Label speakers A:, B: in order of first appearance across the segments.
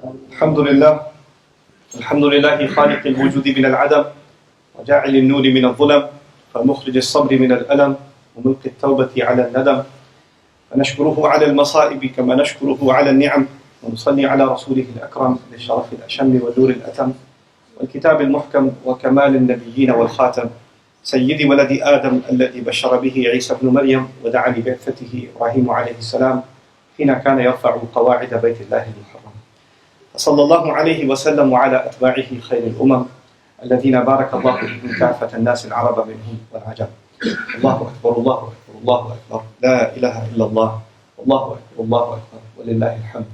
A: الحمد لله خالق الوجود من العدم وجاعل النور من الظلم فمخرج الصبر من الألم وملقي التوبة على الندم فنشكره على المصائب كما نشكره على النعم ونصلي على رسوله الأكرم للشرف الأشم والنور الأتم والكتاب المحكم وكمال النبيين والخاتم سيد ولد آدم الذي بشر به عيسى بن مريم ودعا لبعثته إبراهيم عليه السلام حين كان يرفع قواعد بيت الله المحرم صلى الله عليه وسلم وعلى أتباعه خير الأمم الذين بارك الله بهم كافة الناس العرب منهم والعجم. الله أكبر الله أكبر الله أكبر لا إله إلا الله والله أكبر الله أكبر ولله الحمد.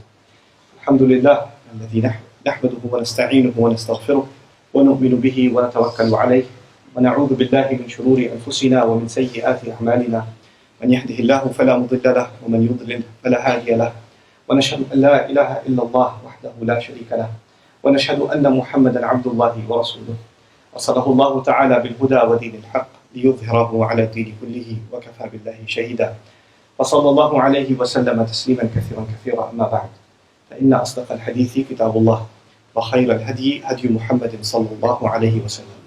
A: الحمد لله الذي نحمده ونستعينه ونستغفره ونؤمن به ونتوكل عليه ونعوذ بالله من شرور أنفسنا ومن سيئات أعمالنا من يهده الله فلا مضل له ومن يضلل فلا هادي له ونشهد أن لا إله إلا الله وحده لا شريك له ونشهد أن محمدا عبد الله ورسوله أرسله الله تعالى بالهدى ودين الحق ليظهره على الدين كله وكفى بالله شهيدا فصلى الله عليه وسلم تسليما كثيرا أما بعد فإن أصدق الحديث كتاب الله وخير الهدي هدي محمد صلى الله عليه وسلم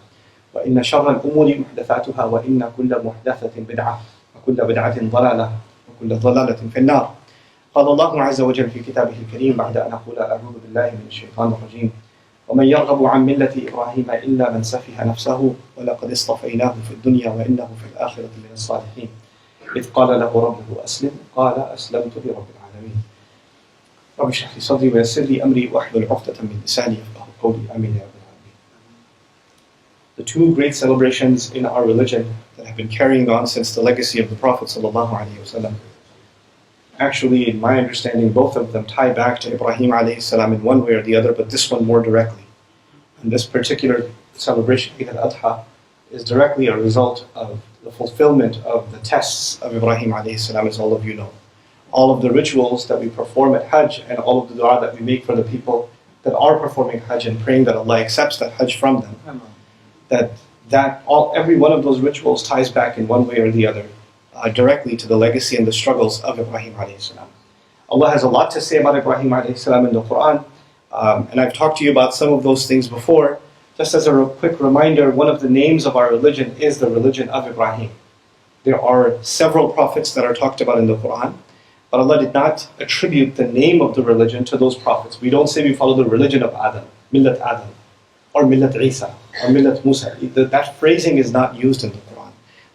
A: وإن شر الأمور محدثاتها وإن كل محدثة بدعة وكل بدعة ضلالة وكل ضلالة في النار. قال الله عز وجل في كتابه الكريم بعد أن أقول أعوذ بالله من الشيطان الرجيم ومن يرغب عن ملة إبراهيم إلا من سفه نفسه ولقد اصطفيناه في الدنيا وإنه في الآخرة من الصالحين إذ قال له ربه أسلم قال أسلمت لرب العالمين. رب اشرح لي صدري ويسر لي أمري واحلل عقدة من لساني يفقهوا قولي آمين يا رب العالمين. The two great celebrations in our religion that have been carrying on since the legacy of the Prophet sallallahu alaihi wasallam. Actually, in my understanding, both of them tie back to Ibrahim alayhi salam in one way or the other, but this one more directly. And this particular celebration, Eid al-Adha, is directly a result of the fulfillment of the tests of Ibrahim alayhi salam, as all of you know. All of the rituals that we perform at Hajj and all of the dua that we make for the people that are performing Hajj and praying that Allah accepts that Hajj from them, every one of those rituals ties back in one way or the other directly to the legacy and the struggles of Ibrahim alayhi salam. Allah has a lot to say about Ibrahim alayhi salam in the Quran, and I've talked to you about some of those things before. Just as a quick reminder, one of the names of our religion is the religion of Ibrahim. There are several prophets that are talked about in the Quran, but Allah did not attribute the name of the religion to those prophets. We don't say we follow the religion of Adam, Millat Adam, or Millat Isa, or Millat Musa. That phrasing is not used in the Quran.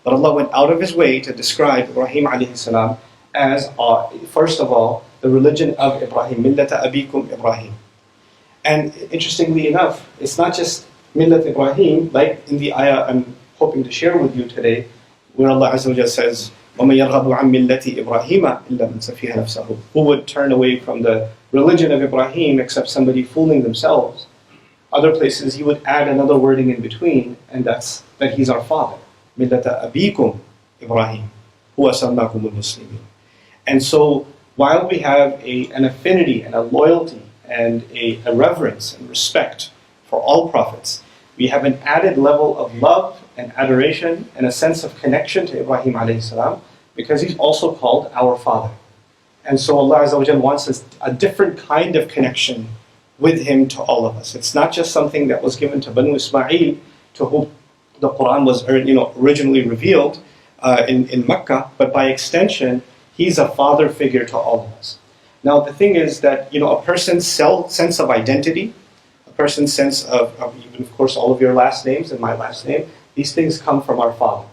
A: But Allah went out of His way to describe Ibrahim alayhi salam as, first of all, the religion of Ibrahim, Millata Abikum Ibrahim. And interestingly enough, it's not just Millat Ibrahim, like in the ayah I'm hoping to share with you today, where Allah Azza wa Jalla says, وَمَنْ يَرْغَبُ عَنْ مِلَّةِ إِبْرَاهِيمَ إِلَّا مَنْ سَفِيهَ نَفْسَهُ. Who would turn away from the religion of Ibrahim except somebody fooling themselves? Other places you would add another wording in between, and that's that He's our father. Millata Abikum Ibrahim, huwa sammakum al-Muslimin. And so, while we have an affinity and a loyalty and a reverence and respect for all prophets, we have an added level of love and adoration and a sense of connection to Ibrahim alayhi salam because he's also called our father. And so Allah Azza wa Jalla wants a different kind of connection with him to all of us. It's not just something that was given to Banu Ismail, to whom the Quran was originally revealed in Mecca, but by extension, he's a father figure to all of us. Now the thing is that a person's sense of identity, a person's sense of even of course all of your last names and my last name, these things come from our father.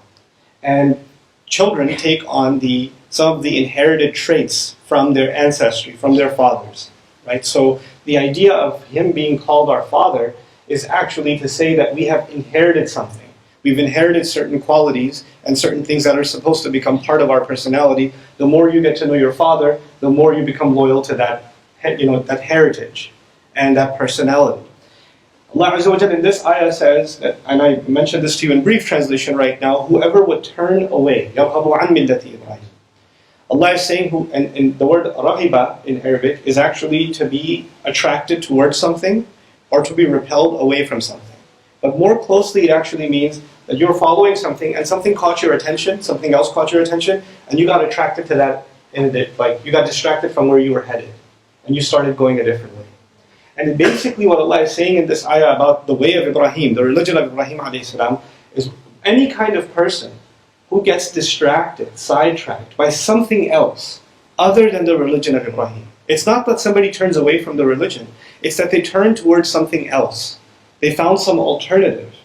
A: And children take on some of the inherited traits from their ancestry, from their fathers. Right? So the idea of him being called our father is actually to say that we have inherited something. We've inherited certain qualities and certain things that are supposed to become part of our personality. The more you get to know your father, the more you become loyal to that heritage and that personality. Allah Azza wa Jalla in this ayah says, that, and I mentioned this to you in brief translation right now, whoever would turn away, يَرْغَبُ عَنْ مِلَّةِ إِبْرَاهِيمَ. Allah is saying, and the word raghiba in Arabic is actually to be attracted towards something or to be repelled away from something. But more closely, it actually means that you're following something and something caught your attention, something else caught your attention, and you got attracted to that, like you got distracted from where you were headed, and you started going a different way. And basically what Allah is saying in this ayah about the way of Ibrahim, the religion of Ibrahim alayhi salam, is any kind of person who gets distracted, sidetracked by something else other than the religion of Ibrahim. It's not that somebody turns away from the religion, it's that they turn towards something else. They found some alternative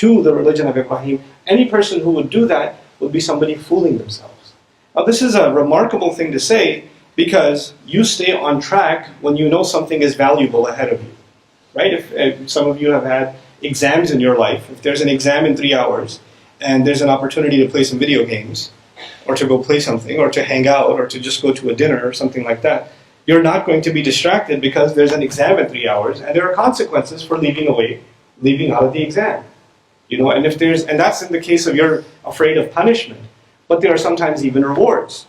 A: to the religion of Ibrahim. Any person who would do that would be somebody fooling themselves. Now this is a remarkable thing to say, because you stay on track when you know something is valuable ahead of you. Right? If some of you have had exams in your life, if there's an exam in 3 hours, and there's an opportunity to play some video games, or to go play something, or to hang out, or to just go to a dinner, or something like that, you're not going to be distracted because there's an exam in 3 hours, and there are consequences for leaving out of the exam. And that's in the case of you're afraid of punishment, but there are sometimes even rewards.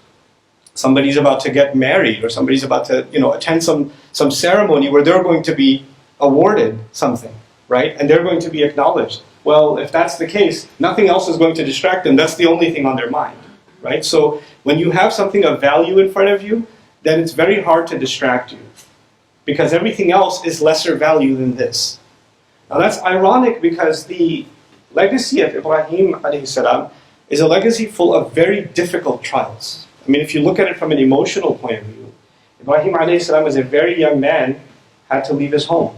A: Somebody's about to get married, or somebody's about to, attend some ceremony where they're going to be awarded something, right? And they're going to be acknowledged. Well, if that's the case, nothing else is going to distract them. That's the only thing on their mind, right? So when you have something of value in front of you, then it's very hard to distract you, because everything else is lesser value than this. Now that's ironic, because the legacy of Ibrahim alayhi salam is a legacy full of very difficult trials. I mean, if you look at it from an emotional point of view, Ibrahim alayhi salam as a very young man had to leave his home.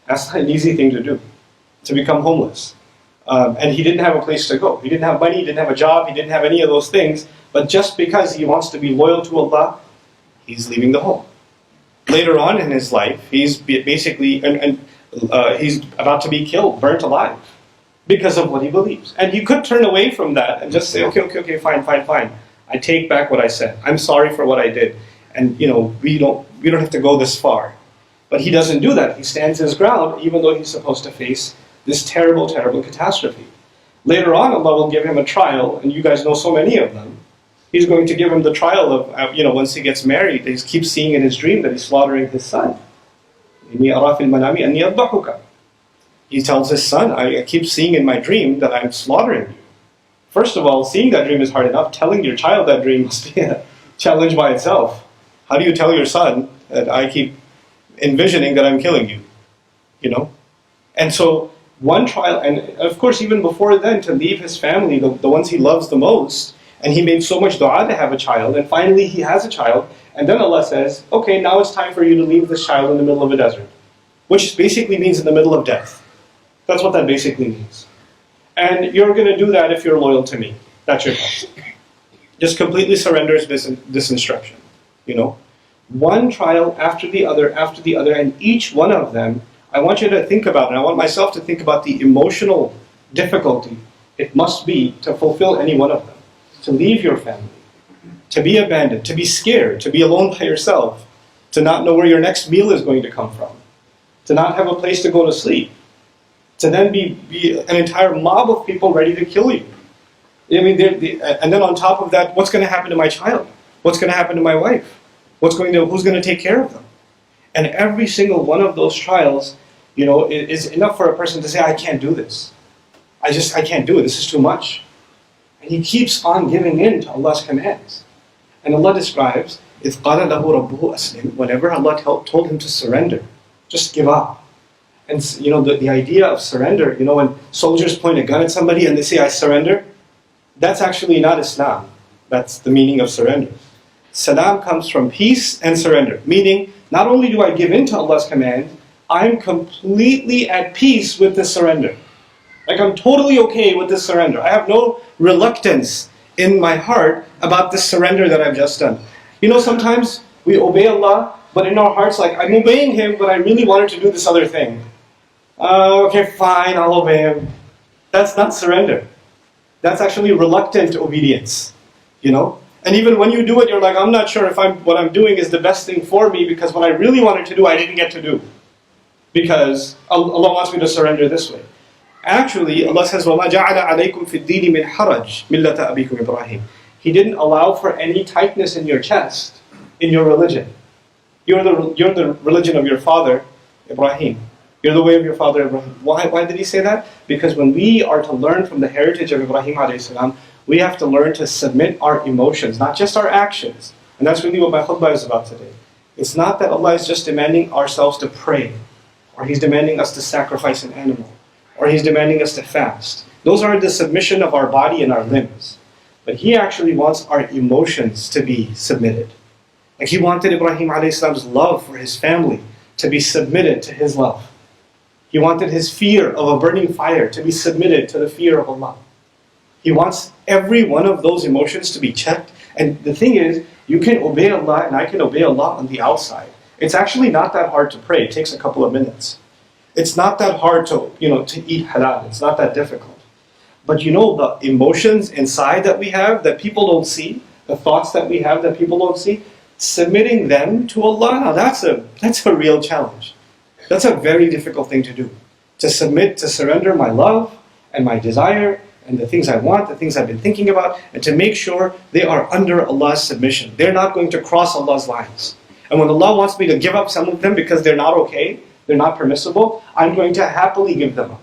A: That's not an easy thing to do, to become homeless. And he didn't have a place to go. He didn't have money, he didn't have a job, he didn't have any of those things. But just because he wants to be loyal to Allah, he's leaving the home. Later on in his life, he's basically, he's about to be killed, burnt alive, because of what he believes. And you could turn away from that and just say, okay, fine. I take back what I said. I'm sorry for what I did. And we don't have to go this far. But he doesn't do that. He stands his ground, even though he's supposed to face this terrible, terrible catastrophe. Later on, Allah will give him a trial, and you guys know so many of them. He's going to give him the trial of, once he gets married, he keeps seeing in his dream that he's slaughtering his son. He tells his son, I keep seeing in my dream that I'm slaughtering you. First of all, seeing that dream is hard enough. Telling your child that dream must be a challenge by itself. How do you tell your son that I keep envisioning that I'm killing you? And so one trial, and of course even before then, to leave his family, the ones he loves the most, and he made so much dua to have a child, and finally he has a child, and then Allah says, okay, now it's time for you to leave this child in the middle of a desert, which basically means in the middle of death. That's what that basically means. And you're going to do that if you're loyal to me. That's your test. Just completely surrenders this instruction. One trial after the other, and each one of them, I want you to think about, and I want myself to think about the emotional difficulty it must be to fulfill any one of them. To leave your family, to be abandoned, to be scared, to be alone by yourself, to not know where your next meal is going to come from, to not have a place to go to sleep, to then be an entire mob of people ready to kill you. And then on top of that, what's going to happen to my child? What's going to happen to my wife? Who's going to take care of them? And every single one of those trials, is enough for a person to say, I can't do this. I can't do it. This is too much. And he keeps on giving in to Allah's commands. And Allah describes, إِذْ قَالَ لَهُ رَبُّهُ أَسْلِمْ, whenever Allah told him to surrender, just give up. And the idea of surrender, when soldiers point a gun at somebody and they say, I surrender, that's actually not Islam. That's the meaning of surrender. Salam comes from peace and surrender, meaning not only do I give in to Allah's command, I'm completely at peace with this surrender. Like I'm totally okay with this surrender. I have no reluctance in my heart about this surrender that I've just done. Sometimes we obey Allah, but in our hearts, like, I'm obeying Him, but I really wanted to do this other thing. Okay, fine, I'll obey Him. That's not surrender. That's actually reluctant obedience, And even when you do it, you're like, I'm not sure if what I'm doing is the best thing for me, because what I really wanted to do, I didn't get to do. Because Allah wants me to surrender this way. Actually, Allah says, وَمَا جَعَلَ عَلَيْكُمْ فِي الدِّينِ مِنْ حَرَجٍ مِلَّةَ أَبِيكُمْ إِبْرَاهِيمَ. He didn't allow for any tightness in your chest, in your religion. You're the religion of your father, Ibrahim. You're the way of your father, Ibrahim. Why did he say that? Because when we are to learn from the heritage of Ibrahim a.s., we have to learn to submit our emotions, not just our actions. And that's really what my khutbah is about today. It's not that Allah is just demanding ourselves to pray, or He's demanding us to sacrifice an animal, or He's demanding us to fast. Those are the submission of our body and our limbs. But He actually wants our emotions to be submitted. Like He wanted Ibrahim a.s. love for his family to be submitted to His love. He wanted his fear of a burning fire to be submitted to the fear of Allah. He wants every one of those emotions to be checked. And the thing is, you can obey Allah and I can obey Allah on the outside. It's actually not that hard to pray. It takes a couple of minutes. It's not that hard to eat halal. It's not that difficult. But the emotions inside that we have that people don't see, the thoughts that we have that people don't see, submitting them to Allah, now that's a real challenge. That's a very difficult thing to do. To submit, to surrender my love and my desire and the things I want, the things I've been thinking about, and to make sure they are under Allah's submission. They're not going to cross Allah's lines. And when Allah wants me to give up some of them because they're not okay, they're not permissible, I'm going to happily give them up.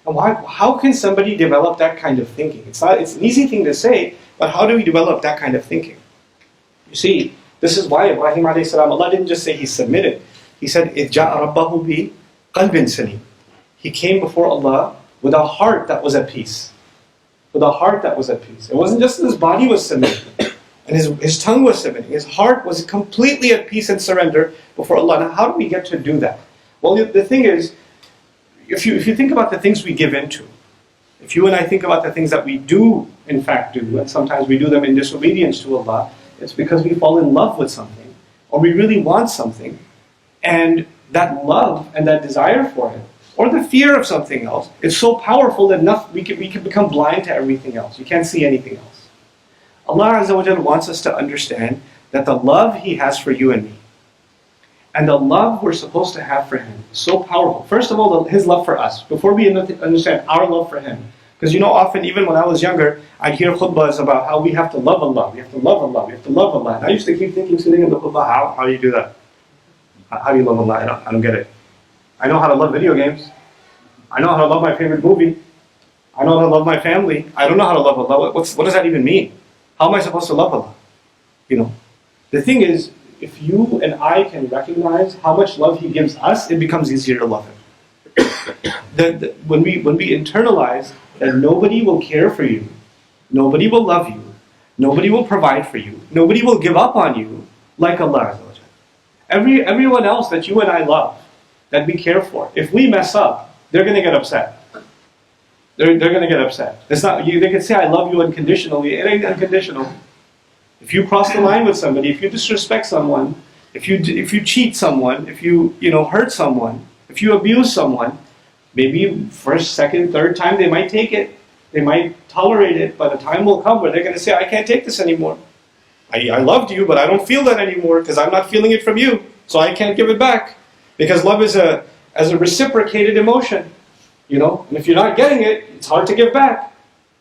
A: And how can somebody develop that kind of thinking? It's an easy thing to say, but how do we develop that kind of thinking? You see, this is why Ibrahim a.s., Allah didn't just say he submitted. He said, إِذْ جَاءَ رَبَّهُ بِقَلْبٍ سَلِيمٍ. He came before Allah with a heart that was at peace. With a heart that was at peace. It wasn't just that his body was submitting, and his tongue was submitting. His heart was completely at peace and surrender before Allah. Now, how do we get to do that? Well, the thing is, if you think about the things we give into, if you and I think about the things that we do, in fact, do, and sometimes we do them in disobedience to Allah, it's because we fall in love with something, or we really want something, and that love and that desire for it, or the fear of something else, is so powerful that we can become blind to everything else. You can't see anything else. Allah Azza wa Jalla wants us to understand that the love He has for you and me, and the love we're supposed to have for Him, is so powerful. First of all, His love for us, before we understand our love for Him. Because often, even when I was younger, I'd hear khutbahs about how we have to love Allah, we have to love Allah, we have to love Allah. And I used to keep thinking, sitting in the khutbah, how do you do that? How do you love Allah? I don't get it. I know how to love video games. I know how to love my favorite movie. I know how to love my family. I don't know how to love Allah. What does that even mean? How am I supposed to love Allah? The thing is, if you and I can recognize how much love He gives us, it becomes easier to love Him. When we internalize that nobody will care for you, nobody will love you, nobody will provide for you, nobody will give up on you like Allah Azza wa Jalla. Everyone else that you and I love, that we care for, if we mess up, they're going to get upset. They're going to get upset. It's not they can say I love you unconditionally. It ain't unconditional. If you cross the line with somebody, if you disrespect someone, if you cheat someone, if you hurt someone, if you abuse someone, maybe first, second, third time they might take it. They might tolerate it, but a time will come where they're going to say, I can't take this anymore. I loved you, but I don't feel that anymore because I'm not feeling it from you, so I can't give it back. Because love is a reciprocated emotion, And if you're not getting it, it's hard to give back.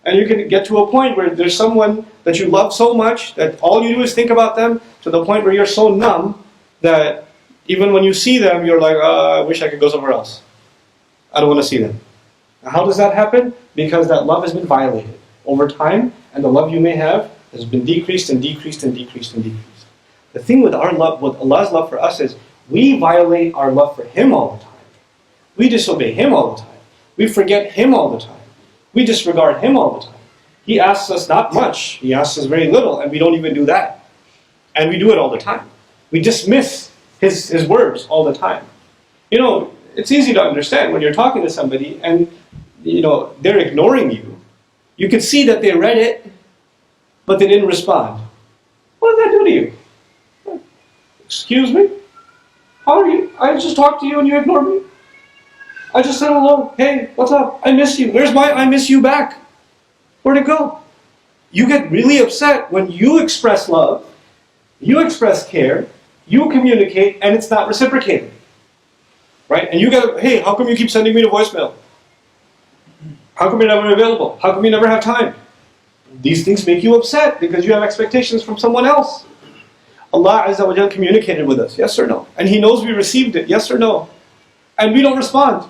A: And you can get to a point where there's someone that you love so much that all you do is think about them, to the point where you're so numb that even when you see them, you're like, I wish I could go somewhere else. I don't want to see them. Now, how does that happen? Because that love has been violated over time, and the love you may have has been decreased and decreased and decreased and decreased. The thing with our love, with Allah's love for us, is we violate our love for Him all the time. We disobey Him all the time. We forget Him all the time. We disregard Him all the time. He asks us not much. He asks us very little, and we don't even do that. And we do it all the time. We dismiss His words all the time. It's easy to understand when you're talking to somebody and they're ignoring you. You can see that they read it, but they didn't respond. What does that do to you? Excuse me? How are you? I just talked to you and you ignored me? I just said hello. Hey, what's up? I miss you. Where's my I miss you back? Where'd it go? You get really upset when you express love, you express care, you communicate, and it's not reciprocated. Right? And you go, hey, how come you keep sending me to voicemail? How come you're never available? How come you never have time? These things make you upset because you have expectations from someone else. Allah Azza wa Jalla communicated with us, yes or no? And He knows we received it, yes or no? And we don't respond.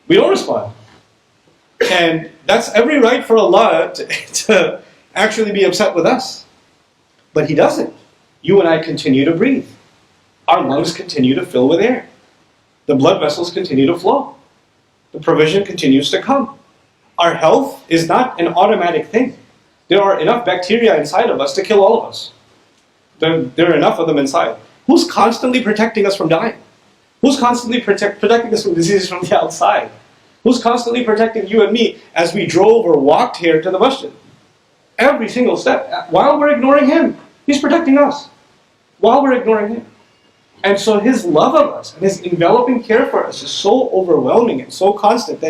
A: We don't respond. And that's every right for Allah to actually be upset with us. But He doesn't. You and I continue to breathe. our lungs continue to fill with air. The blood vessels continue to flow. The provision continues to come. Our health is not an automatic thing. There are enough bacteria inside of us to kill all of us. There are enough of them inside. Who's constantly protecting us from dying? Who's constantly protecting us from diseases from the outside? Who's constantly protecting you and me as we drove or walked here to the masjid? Every single step. While we're ignoring Him, He's protecting us. While we're ignoring Him. And so His love of us and His enveloping care for us is so overwhelming and so constant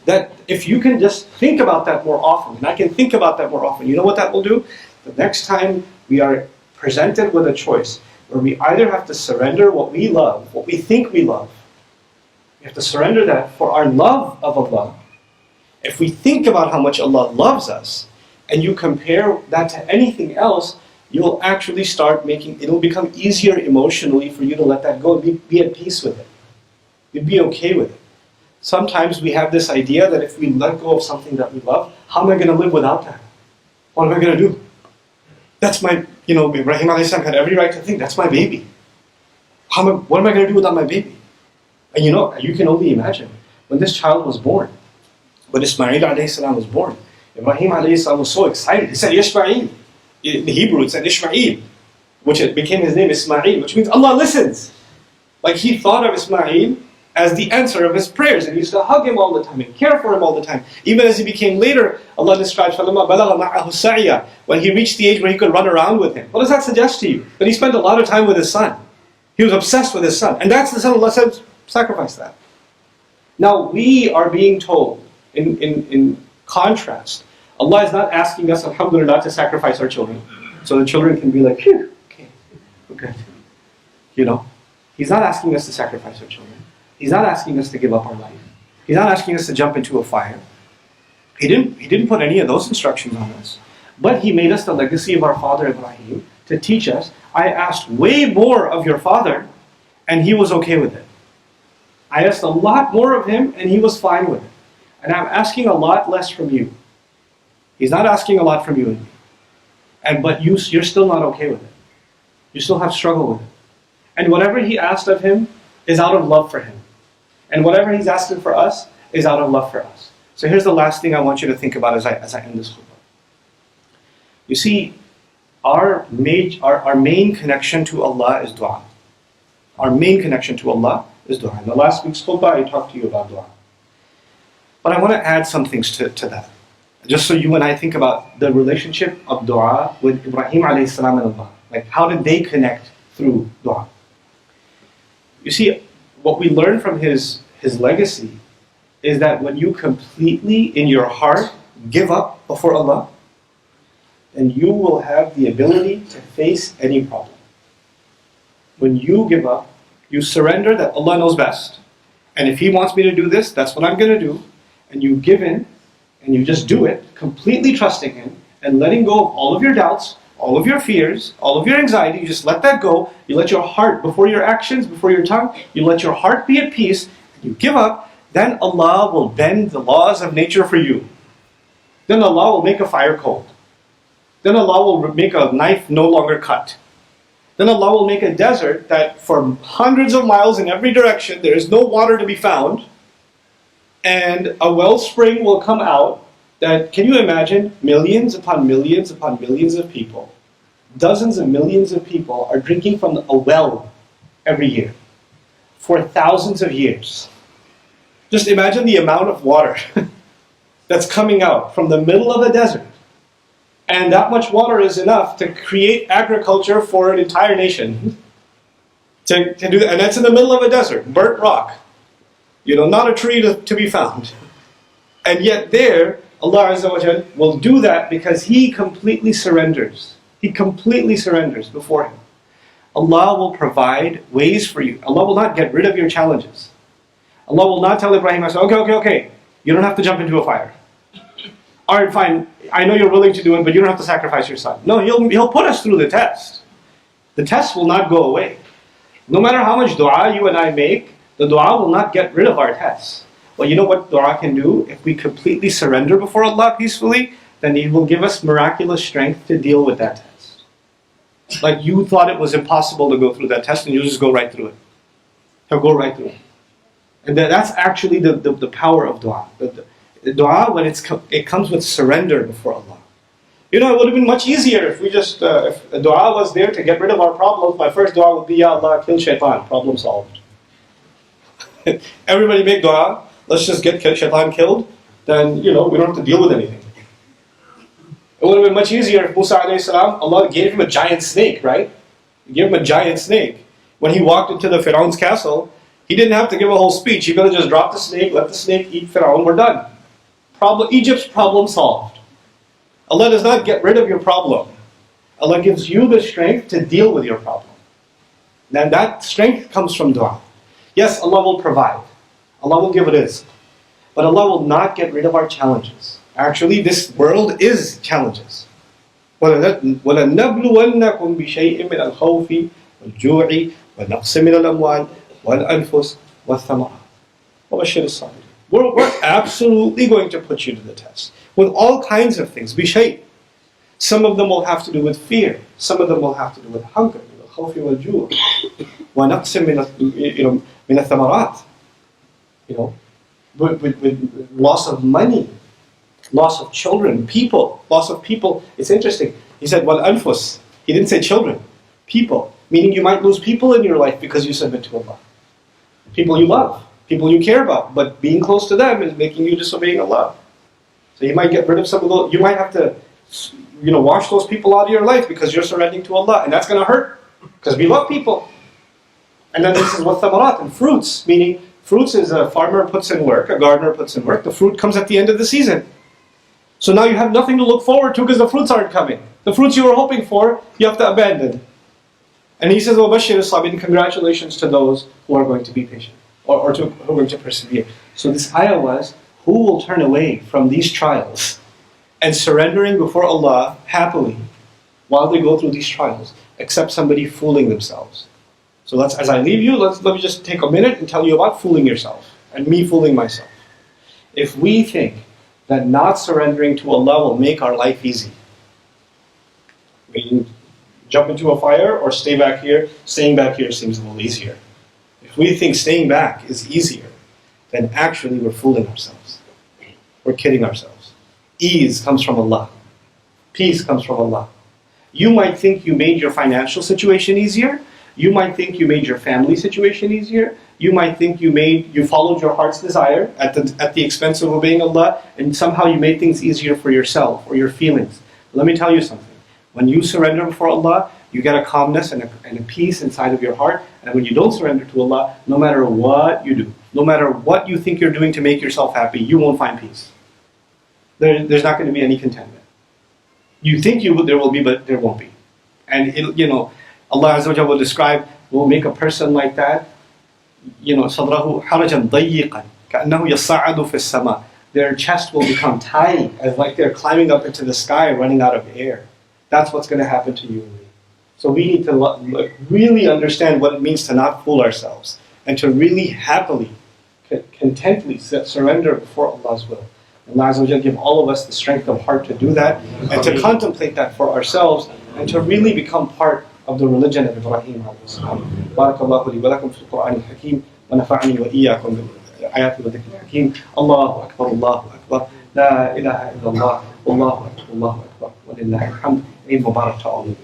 A: that if you can just think about that more often, and I can think about that more often, you know what that will do? The next time we are presented with a choice where we either have to surrender what we love, what we think we love, we have to surrender that for our love of Allah. If we think about how much Allah loves us, and you compare that to anything else, you'll actually start it'll become easier emotionally for you to let that go and be at peace with it. You'd be okay with it. Sometimes we have this idea that if we let go of something that we love, how am I going to live without that? What am I going to do? That's my, Ibrahim a.s. had every right to think, that's my baby. What am I going to do without my baby? And you can only imagine, when this child was born, when Ismail a.s. was born, Ibrahim a.s. was so excited. He said, Ishmael. In Hebrew, it said Ishmael, which it became his name, Ismail, which means Allah listens. Like he thought of Ismail as the answer of his prayers, and he used to hug him all the time and care for him all the time. Even as he became later, Allah describes فَلَمَّا بَلَغَ مَعَهُ السَّعْيَ, when he reached the age where he could run around with him. What does that suggest to you? That he spent a lot of time with his son. He was obsessed with his son. And that's the son Allah said, sacrifice that. Now we are being told, in contrast, Allah is not asking us, alhamdulillah, to sacrifice our children. So the children can be like, phew, okay, we're good. He's not asking us to sacrifice our children. He's not asking us to give up our life. He's not asking us to jump into a fire. He didn't put any of those instructions on us. But He made us the legacy of our father Ibrahim to teach us, I asked way more of your father, and he was okay with it. I asked a lot more of him, and he was fine with it. And I'm asking a lot less from you. He's not asking a lot from you and me. But you're still not okay with it. You still have struggle with it. And whatever He asked of him is out of love for him. And whatever He's asking for us is out of love for us. So here's the last thing I want you to think about as I end this khutbah. You see, our main connection to Allah is dua. Our main connection to Allah is dua. In the last week's khutbah, I talked to you about dua. But I want to add some things to that. Just so you and I think about the relationship of dua with Ibrahim a.s. and Allah. Like, how did they connect through dua? You see, what we learn from his legacy is that when you completely, in your heart, give up before Allah, then you will have the ability to face any problem. When you give up, you surrender that Allah knows best. And if He wants me to do this, that's what I'm going to do. And you give in, and you just do it, completely trusting Him, and letting go of all of your doubts, all of your fears, all of your anxiety. You just let that go. You let your heart, before your actions, before your tongue, you let your heart be at peace, and you give up, then Allah will bend the laws of nature for you. Then Allah will make a fire cold. Then Allah will make a knife no longer cut. Then Allah will make a desert that for hundreds of miles in every direction, there is no water to be found, and a wellspring will come out that, can you imagine, millions upon millions upon millions of people, dozens of millions of people are drinking from a well every year for thousands of years. Just imagine the amount of water that's coming out from the middle of a desert. And that much water is enough to create agriculture for an entire nation. To do that. And that's in the middle of a desert, burnt rock. Not a tree to be found. And yet there, Allah Azza wa Jal will do that because He completely surrenders. He completely surrenders before Him. Allah will provide ways for you. Allah will not get rid of your challenges. Allah will not tell Ibrahim, okay, you don't have to jump into a fire. Alright, fine, I know you're willing to do it, but you don't have to sacrifice your son. No, He'll put us through the test. The test will not go away. No matter how much dua you and I make, the dua will not get rid of our tests. Well, you know what dua can do? If we completely surrender before Allah peacefully, then He will give us miraculous strength to deal with that test. Like you thought it was impossible to go through that test and you just go right through it. He'll go right through it. And that's actually the power of dua. The dua, when it comes with surrender before Allah. You know, it would have been much easier if we just, if a dua was there to get rid of our problems. My first dua would be, Ya Allah, kill shaitan, problem solved. Everybody make dua, let's just get shaitan killed, then, you know, we don't have to deal with anything. It would have been much easier if Musa alayhi salam, Allah gave him a giant snake, right? He gave him a giant snake. When he walked into the Fir'aun's castle, he didn't have to give a whole speech. He could have just dropped the snake, let the snake eat Fir'aun, we're done. Egypt's problem solved. Allah does not get rid of your problem. Allah gives you the strength to deal with your problem. And that strength comes from dua. Yes, Allah will provide. Allah will give rizq. But Allah will not get rid of our challenges. Actually, this world is challenges. وَلَنَبْلُوَنَّكُمْ بِشَيْءٍ مِنَ الْخَوْفِ وَالْجُوعِ وَالنَّقْصِ مِنَ الْأَمْوَالِ وَالْأَنفُسِ وَالثَّمَرَاتِ وَبَشِّرِ الصَّابِرِينَ. We're absolutely going to put you to the test with all kinds of things. Bishay. Some of them will have to do with fear. Some of them will have to do with hunger. الخوف والجوع ونقص من الثمرات. You know, with loss of money, loss of children, people, loss of people. It's interesting. He said والأنفس. He didn't say children. People, meaning you might lose people in your life because you submit to Allah. People you love. People you care about, but being close to them is making you disobeying Allah. So you might get rid of some of those. You might have to, you know, wash those people out of your life because you're surrendering to Allah, and that's going to hurt because we love people. And then this is what thamarat and fruits, meaning fruits is a farmer puts in work, a gardener puts in work. The fruit comes at the end of the season. So now you have nothing to look forward to because the fruits aren't coming. The fruits you were hoping for, you have to abandon. And he says, وَبَشِّرِ الصَّابِرِينَ, congratulations to those who are going to be patient. Or who are going to persevere. So this ayah was, who will turn away from these trials and surrendering before Allah happily while they go through these trials, except somebody fooling themselves. So as I leave you, let me just take a minute and tell you about fooling yourself and me fooling myself. If we think that not surrendering to Allah will make our life easy, meaning jump into a fire or stay back here, staying back here seems a little easier. If we think staying back is easier, then actually we're fooling ourselves. We're kidding ourselves. Ease comes from Allah. Peace comes from Allah. You might think you made your financial situation easier. You might think you made your family situation easier. You might think you followed your heart's desire at the expense of obeying Allah, and somehow you made things easier for yourself or your feelings. Let me tell you something. When you surrender before Allah, you get a calmness and a peace inside of your heart. And when you don't surrender to Allah, no matter what you do, no matter what you think you're doing to make yourself happy, you won't find peace. There's not going to be any contentment. You think there will be, but there won't be. And Allah Azza wa Jalla will describe, will make a person like that, صَدْرَهُ حَرَجًا ضَيِّقًا كَأَنَّهُ يَصَّعَّدُ فِي السَّمَاءِ. Their chest will become tight, as like they're climbing up into the sky, running out of air. That's what's going to happen to you and me. So we need to really understand what it means to not fool ourselves and to really happily, contently surrender before Allah's will. And Allah Azza wa Jalla give all of us the strength of heart to do that and to contemplate that for ourselves and to really become part of the religion of Ibrahim alayhi salam. Barakallahu li wa lakum fil Qur'an al-Hakim wa nafa'ani wa iyyakum bil ayati wa dhikr al-Hakim. Allahu Akbar, Allahu Akbar. La ilaha illallah, Allahu Akbar, Allahu Akbar. Wa lillahi alhamd. Eid Mubarak to all of you.